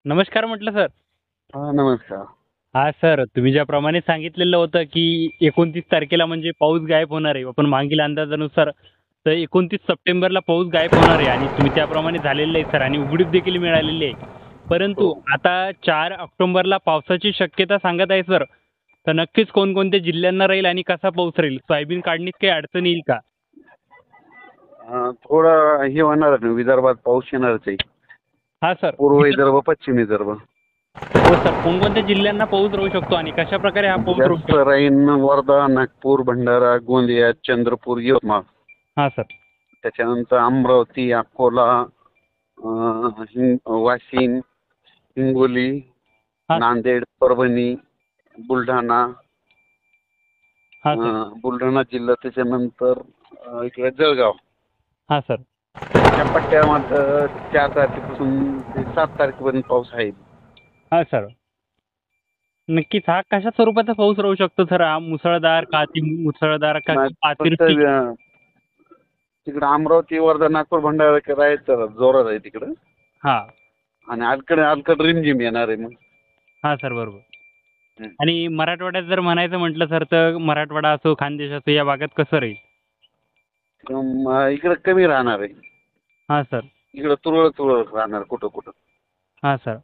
नमस्कार म्हटलं सर. हा, नमस्कार. हा सर, तुम्ही ज्याप्रमाणे सांगितलेलं होतं की 29 तारखेला म्हणजे पाऊस गायब होणार आहे. पण मागील अंदाजानुसार तर 29 सप्टेंबरला पाऊस गायब होणार आहे आणि तुम्ही त्याप्रमाणे झालेलं आहे सर आणि उघडीप देखील मिळालेली आहे. हो. परंतु आता 4 ऑक्टोबरला पावसाची शक्यता सांगत आहे सर. तर नक्कीच कोणकोणत्या जिल्ह्यांना राहील आणि कसा पाऊस राहील? सोयाबीन काढणीत काही अडचण येईल का? थोडं हे होणार आहे, विदर्भात पाऊस येणारच आहे. हां सर. पूर्व विदर्भ, पश्चिम विदर्भ. हो सर. कोणकोणत्या जिल्ह्यांना पाऊस राहू शकतो आणि कशाप्रकारे हा पाऊस राहू जास्त शकतो? राहीन वर्धा, नागपूर, भंडारा, गोंदिया, चंद्रपूर, यवतमाळ. हां सर. त्याच्यानंतर अमरावती, अकोला, वाशिम, हिंगोली, हां सर. नांदेड, परभणी, बुलढाणा. हां सर. बुलढाणा जिल्हा, त्याच्यानंतर इकडे जळगाव. हां सर. या पट्ट्यामध्ये 4 तारखेपासून ते 7 तारखेपर्यंत पाऊस आहे. हां सर. नक्कीच. हा कशा स्वरूपाचा पाऊस राहू शकतो सर? हा मुसळधार का अति मुसळधार का नाही, फक्त अतिवृष्टी? तिकडं अमरावती, वर्धा, नागपूर, भंडारा आहे तर जोरात आहे तिकडं. हां. आणि अलीकडे अलीकडे रिमझिम येणार आहे मग. हां सर, बरोबर. हं. आणि मराठवाड्यात जर म्हणायचं म्हटलं सर, तर मराठवाडा असो, खानदेश असो या भागात कसं राहील? इकडं कमी राहणार आहे. हां सर. इकडं तुरळक तुरळक राहणार कुठं कुठं. हां सर.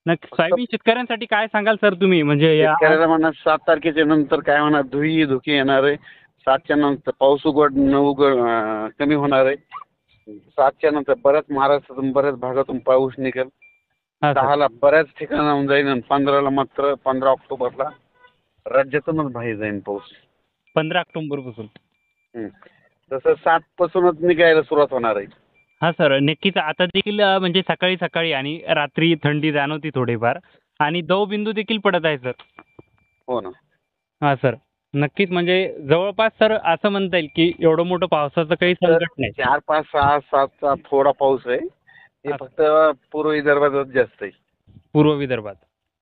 नक्की. फक्त सोयाबीन शेतकऱ्यांसाठी काय सांगाल सर तुम्ही? म्हणजे या शेतकऱ्याला म्हणा 7 तारखेच्या नंतर काय होणार, धुकी येणार आहे. 7च्या नंतर पाऊस कमी होणार आहे. 7च्या नंतर बऱ्याच महाराष्ट्रातून बऱ्याच भागातून पाऊस निघेल. हां सर. 10ला बऱ्याच ठिकाणाहून जाईल आणि 15ला मात्र 15 ऑक्टोबरला राज्यातूनच बाहेर जाईल पाऊस. 15 ऑक्टोबरपासून. हं. तसं 7 पासूनच निघायला सुरुवात होणार आहे. हां सर. नक्कीच. आता देखील म्हणजे सकाळी-सकाळी आणि रात्री थंडी जाणवती थोडीफार आणि दवबिंदू देखील पडत आहे सर. हो ना. हां सर. नक्कीच म्हणजे जवळपास सर असं म्हणता येईल, की एवढं मोठं पावसाचं काही तर संकट नाही. 4, 5, 6, 7चा थोडा पाऊस आहे. ते हां, फक्त पूर्व विदर्भातच जास्त आहे. पूर्व विदर्भात.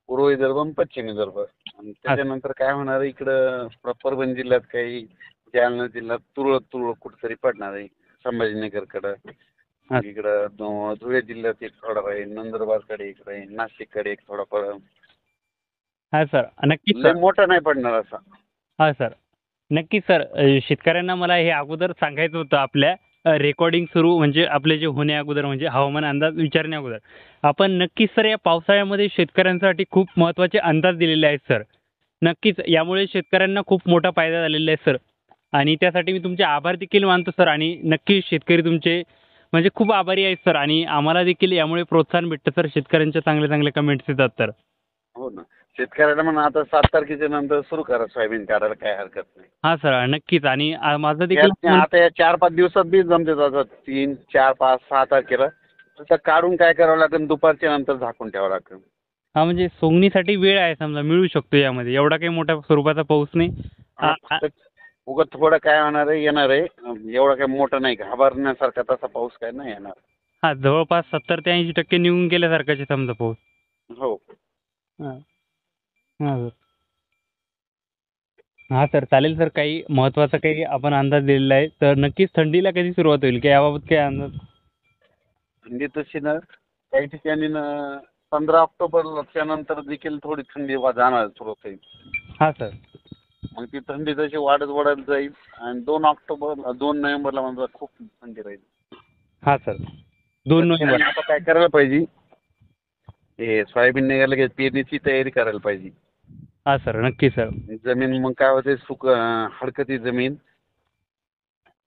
पूर्व विदर्भ आणि पश्चिम विदर्भ. आणि हां, त्याच्यानंतर काय होणार आहे, इकडं परभणी जिल्ह्यात काही, जालना जिल्ह्यात तुरळक तुरळक कुठेतरी पडणार आहे. संभाजीनगरकडं, हां, मग इकडं धुळे जिल्ह्यात एक थोडा राहील, नंदुरबारकडे एक राहील, नाशिककडे एक थोडा पडेल. हां सर. नक्कीच लय सर. मोठा नाही पडणार असा. हां सर. नक्कीच सर. शेतकऱ्यांना मला हे अगोदर सांगायचं होतं आपल्या रेकॉर्डिंग सुरू म्हणजे आपले जे होण्या अगोदर म्हणजे हवामान अंदाज विचारण्या अगोदर. आपण नक्कीच सर या पावसाळ्यामध्ये शेतकऱ्यांसाठी खूप महत्त्वाचे अंदाज दिलेले आहेत सर. नक्कीच यामुळे शेतकऱ्यांना खूप मोठा फायदा झालेला आहे सर. आणि त्यासाठी मी तुमचे आभार देखील मानतो सर आणि नक्की शेतकरी तुमचे म्हणजे खूप आभारी आहेत सर आणि आम्हाला देखील यामुळे प्रोत्साहन भेटतं सर. शेतकऱ्यांच्या चांगल्या-चांगल्या कमेंट्स येतात तर. हो ना. शेतकऱ्याला म्हणा आता 7 तारखेच्या नंतर सुरू करा सोयाबीन काढायला, काही हरकत नाही. हां सर. नक्कीच आणि माझं देखील त्यात आता या 4-5 दिवसात बी जमते आता 3, 4, 5, 6 तारखेला. तर काढून काय करावं लागेल, दुपारच्या नंतर झाकून ठेवावं लागेल. हां, म्हणजे सोंगणीसाठी वेळ आहे समजा मिळू शकतो यामध्ये. एवढा काही मोठ्या स्वरूपाचा पाऊस नाही. हां, फक्त उगाच थोडं काय होणार आहे, येणार आहे. एवढा काही मोठा नाही, घाबरण्यासारखा तसा पाऊस काय नाही येणार. हां, जवळपास 70 ते 80% निघून गेल्यासारखाच आहे समजा पाऊस. हो. हां. हां, सर. हां, सर. चालेल सर. काही महत्त्वाचा काही आपण अंदाज दिलेला आहे. तर नक्कीच थंडीला कधी सुरुवात होईल? की याबाबत काही अंदाज? थंडी तशी ना काही ठिकाणी ना 15 ऑक्टोबरच्या नंतर देखील थोडी थंडी जाणार सुरू होईल. हां, सर. मग ती थंडी तशी वाढत जाईल आणि 2 नोव्हेंबरला म्हणजे खूप थंडी राहील. हां, सर. 2 शेतकऱ्यांनी नोव्हेंबर. आता काय करायला पाहिजे, हे सोयाबीन निघालं की पेरणीची तयारी करायला पाहिजे. हां, सर. नक्की सर. जमीन मग काय होते, हडकती जमीन.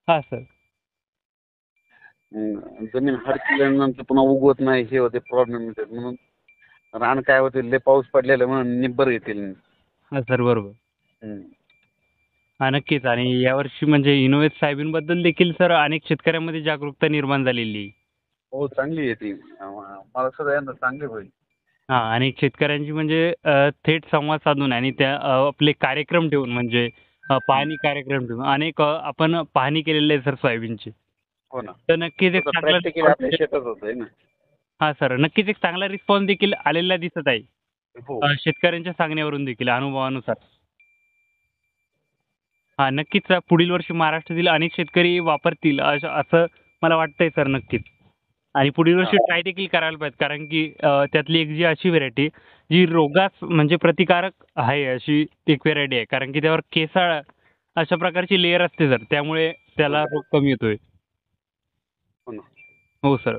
हां, सर. जमीन हडकल्यानंतर पुन्हा उगवत नाही, हे होते प्रॉब्लेम येतात. म्हणून रान काय होते, लय पाऊस पडलेला म्हणून निब्बर येतील. हां, सर. बरोबर. हं. हां, नक्कीच आणि यावर्षी म्हणजे इनोव्हेट सोयाबीनबद्दल देखील सर अनेक शेतकऱ्यांमध्ये जागरूकता निर्माण झालेली आहे. हो, चांगली आहे ती. मला सुद्धा यंदा चांगली होईल. हां आणि शेतकऱ्यांची म्हणजे थेट संवाद साधून आणि त्या आपले कार्यक्रम ठेवून म्हणजे पाहणी कार्यक्रम ठेवून अनेक आपण पाहणी केलेली आहे सर सोयाबीनची. हो ना. तर नक्कीच एक तसं चांगला प्रॅक्टिकली आपल्या रिस्पॉन्स शेतात होतंय ना. हां सर, नक्कीच एक चांगला रिस्पॉन्स देखील आलेला दिसत आहे. हो. शेतकऱ्यांच्या सांगण्यावरून देखील अनुभवानुसार. हां, नक्कीच पुढील वर्षी महाराष्ट्रातील अनेक शेतकरी वापरतील असं असं मला वाटतंय सर नक्कीच. आणि पुढील वर्षी ट्राय देखील करायला पाहिजे, कारण की त्यातली एक जी अशी व्हेरायटी जी रोगास म्हणजे प्रतिकारक आहे अशी एक व्हेरायटी आहे, कारण की त्यावर केसाळ अशा प्रकारची लेअर असते सर, त्यामुळे त्याला रोग कमी येतोय. हो ना. हो सर.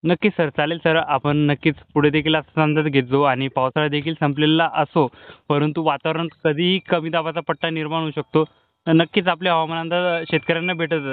नक्कीच सर, चालेल सर. आपण नक्कीच पुढे देखील असा अंदाज घेत जाऊ आणि पावसाळा देखील संपलेला असो, परंतु वातावरणात कधीही कमी दाबाचा पट्टा निर्माण होऊ शकतो. तर नक्कीच आपले हवामान अंदाज शेतकऱ्यांना भेटत